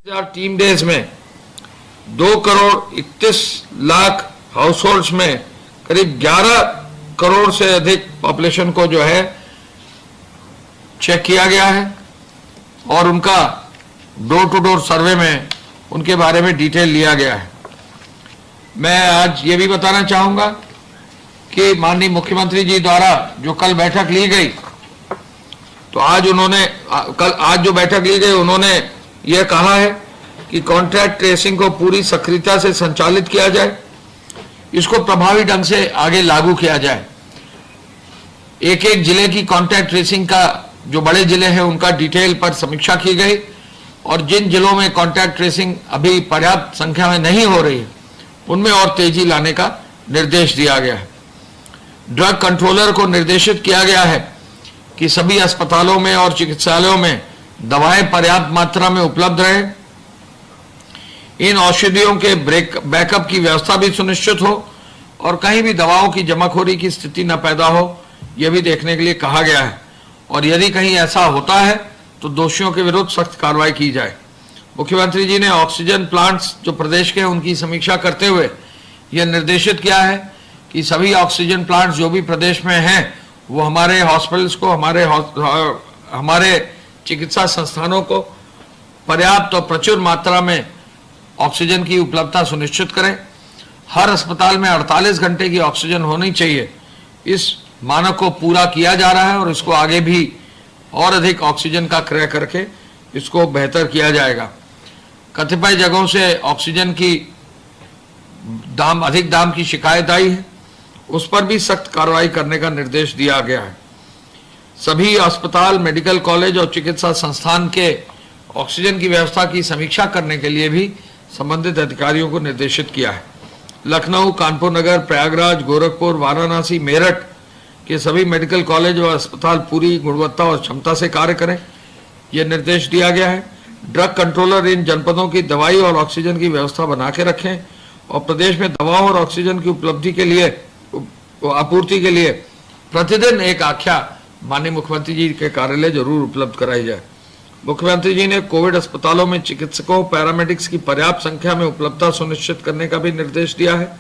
Team days में 2,31,00,000 house holds में करीब 11 करोड़ से अधिक पॉपुलेशन को जो है चेक किया गया है और उनका डोर टू डोर सर्वे में उनके बारे में डिटेल लिया गया है। मैं आज ये भी बताना चाहूंगा कि माननीय मुख्यमंत्री जी द्वारा जो कल बैठक ली गई, तो आज जो बैठक ली गई उन्होंने यह कहा है कि कॉन्ट्रैक्ट ट्रेसिंग को पूरी सक्रियता से संचालित किया जाए, इसको प्रभावी ढंग से आगे लागू किया जाए। एक एक जिले की कॉन्ट्रैक्ट ट्रेसिंग का, जो बड़े जिले हैं उनका डिटेल पर समीक्षा की गई और जिन जिलों में कॉन्ट्रैक्ट ट्रेसिंग अभी पर्याप्त संख्या में नहीं हो रही है उनमें और तेजी लाने का निर्देश दिया गया है। ड्रग कंट्रोलर को निर्देशित किया गया है कि सभी अस्पतालों में और चिकित्सालयों में दवाएं पर्याप्त मात्रा में उपलब्ध रहे, इन औषधियों के बैकअप की व्यवस्था भी सुनिश्चित हो और कहीं भी दवाओं की जमाखोरी की स्थिति न पैदा हो, यह भी देखने के लिए कहा गया है और यदि कहीं ऐसा होता है तो दोषियों के विरुद्ध सख्त कार्रवाई की जाए। मुख्यमंत्री जी ने ऑक्सीजन प्लांट्स जो प्रदेश के हैं उनकी समीक्षा करते हुए यह निर्देशित किया है कि सभी ऑक्सीजन प्लांट्स जो भी प्रदेश में हैं वो हमारे हॉस्पिटल्स को, हमारे चिकित्सा संस्थानों को पर्याप्त और प्रचुर मात्रा में ऑक्सीजन की उपलब्धता सुनिश्चित करें। हर अस्पताल में 48 घंटे की ऑक्सीजन होनी चाहिए, इस मानक को पूरा किया जा रहा है और इसको आगे भी और अधिक ऑक्सीजन का क्रय करके इसको बेहतर किया जाएगा। कतिपय जगहों से ऑक्सीजन की अधिक दाम की शिकायत आई है, उस पर भी सख्त कार्रवाई करने का निर्देश दिया गया है। सभी अस्पताल, मेडिकल कॉलेज और चिकित्सा संस्थान के ऑक्सीजन की व्यवस्था की समीक्षा करने के लिए भी संबंधित अधिकारियों को निर्देशित किया है। लखनऊ, कानपुर नगर, प्रयागराज, गोरखपुर, वाराणसी, मेरठ के सभी मेडिकल कॉलेज और अस्पताल पूरी गुणवत्ता और क्षमता से कार्य करें, यह निर्देश दिया गया है। ड्रग कंट्रोलर इन जनपदों की दवाई और ऑक्सीजन की व्यवस्था बना के रखें और प्रदेश में दवाओं और ऑक्सीजन की आपूर्ति के लिए प्रतिदिन एक आख्या माननीय मुख्यमंत्री जी के कार्यालय जरूर उपलब्ध कराई जाए। मुख्यमंत्री जी ने कोविड अस्पतालों में चिकित्सकों, पैरामेडिक्स की पर्याप्त संख्या में उपलब्धता सुनिश्चित करने का भी निर्देश दिया है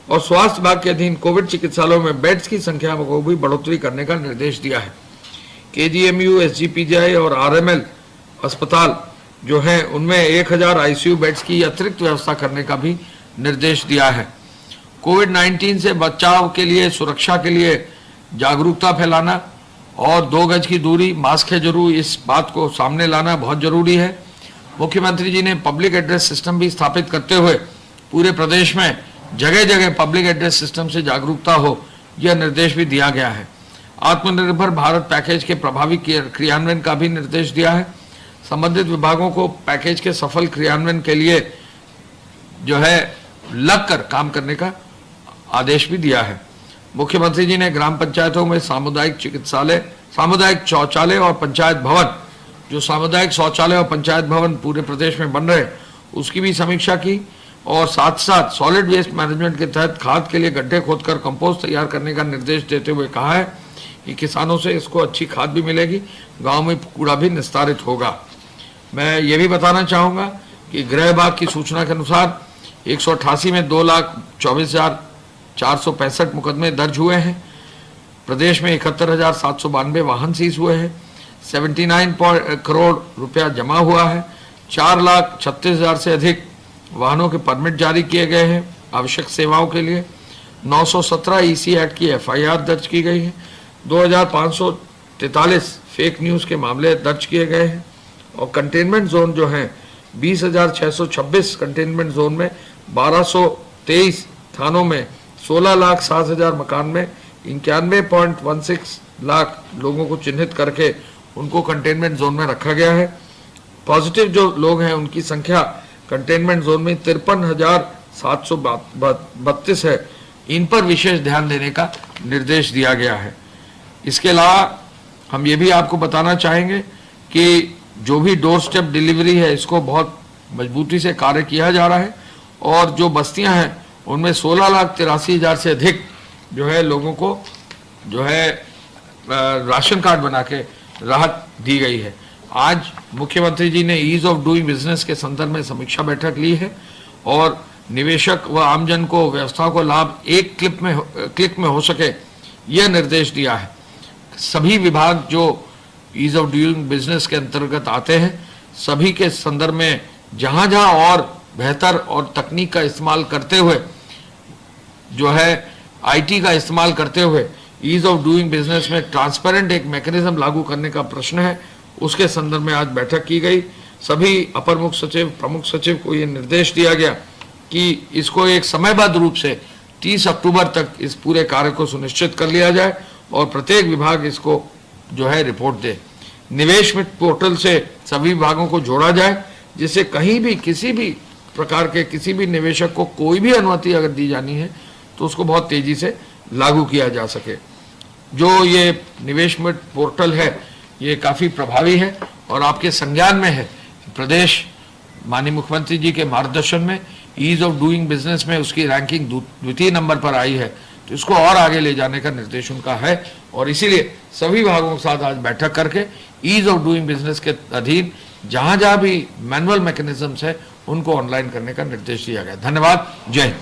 और स्वास्थ्य विभाग के अधीन कोविड चिकित्सालयों में बेड्स की संख्या को भी बढ़ोतरी करने का निर्देश दिया है। KGMU, SGPGI और RML अस्पताल जो हैं उनमें 1000 ICU बेड्स की अतिरिक्त व्यवस्था करने का भी निर्देश दिया है। कोविड-19 से बचाव के लिए, सुरक्षा के लिए जागरूकता फैलाना और 2 गज की दूरी, मास्क है जरूर, इस बात को सामने लाना बहुत जरूरी है। मुख्यमंत्री जी ने पब्लिक एड्रेस सिस्टम भी स्थापित करते हुए पूरे प्रदेश में जगह जगह पब्लिक एड्रेस सिस्टम से जागरूकता हो, यह निर्देश भी दिया गया है। आत्मनिर्भर भारत पैकेज के प्रभावी क्रियान्वयन का भी निर्देश दिया है। संबंधित विभागों को पैकेज के सफल क्रियान्वयन के लिए जो है लगकर काम करने का आदेश भी दिया है। मुख्यमंत्री जी ने ग्राम पंचायतों में सामुदायिक शौचालय और पंचायत भवन, जो सामुदायिक शौचालय और पंचायत भवन पूरे प्रदेश में बन रहे उसकी भी समीक्षा की और साथ साथ सॉलिड वेस्ट मैनेजमेंट के तहत खाद के लिए गड्ढे खोदकर कंपोस्ट तैयार करने का निर्देश देते हुए कहा है कि किसानों से इसको अच्छी खाद भी मिलेगी, गांव में कूड़ा भी निस्तारित होगा। मैं ये भी बताना चाहूँगा कि गृह विभाग की सूचना के अनुसार 188 में 2,24,465 मुकदमे दर्ज हुए हैं। प्रदेश में 71,792 वाहन सीज हुए हैं। 79 करोड़ रुपया जमा हुआ है। 4,36,000 से अधिक वाहनों के परमिट जारी किए गए हैं आवश्यक सेवाओं के लिए। 917 EC एक्ट की FIR दर्ज की गई है। 2,543 फेक न्यूज़ के मामले दर्ज किए गए हैं और कंटेनमेंट जोन जो हैं 20,626 कंटेनमेंट जोन में 1,223 थानों में 16,07,000 मकान में 91.16 लाख लोगों को चिन्हित करके उनको कंटेनमेंट जोन में रखा गया है। पॉजिटिव जो लोग हैं उनकी संख्या कंटेनमेंट जोन में 53,732 है। इन पर विशेष ध्यान देने का निर्देश दिया गया है। इसके अलावा हम ये भी आपको बताना चाहेंगे कि जो भी डोर स्टेप डिलीवरी है इसको बहुत मजबूती से कार्य किया जा रहा है और जो बस्तियां हैं उनमें 16,83,000 से अधिक जो है लोगों को जो है राशन कार्ड बना के राहत दी गई है। आज मुख्यमंत्री जी ने ईज ऑफ डूइंग बिजनेस के संदर्भ में समीक्षा बैठक ली है और निवेशक व आमजन को व्यवस्था को लाभ एक क्लिक में हो सके, यह निर्देश दिया है। सभी विभाग जो ईज ऑफ डूइंग बिजनेस के अंतर्गत आते हैं, सभी के संदर्भ में जहां जहां और बेहतर और तकनीक का इस्तेमाल करते हुए जो है आईटी का इस्तेमाल करते हुए ईज ऑफ डूइंग बिजनेस में ट्रांसपेरेंट एक मैकेनिज्म लागू करने का प्रश्न है, उसके संदर्भ में आज बैठक की गई। सभी अपर मुख्य सचिव, प्रमुख सचिव को यह निर्देश दिया गया कि इसको एक समयबद्ध रूप से 30 अक्टूबर तक इस पूरे कार्य को सुनिश्चित कर लिया जाए और प्रत्येक विभाग इसको जो है रिपोर्ट दे। निवेश मित्र पोर्टल से सभी विभागों को जोड़ा जाए, जिससे कहीं भी किसी भी प्रकार के किसी भी निवेशक को कोई भी अनुमति अगर दी जानी है तो उसको बहुत तेजी से लागू किया जा सके। जो ये निवेश मित्र पोर्टल है ये काफी प्रभावी है और आपके संज्ञान में है। प्रदेश माननीय मुख्यमंत्री जी के मार्गदर्शन में ईज ऑफ डूइंग बिजनेस में उसकी रैंकिंग द्वितीय नंबर पर आई है, तो इसको और आगे ले जाने का निर्देश उनका है और इसीलिए सभी विभागों के साथ आज बैठक करके ईज ऑफ डूइंग बिजनेस के अधीन जहां जहां भी मैनुअल मैकेनिज्म्स है उनको ऑनलाइन करने का निर्देश दिया गया। धन्यवाद। जय हिंद।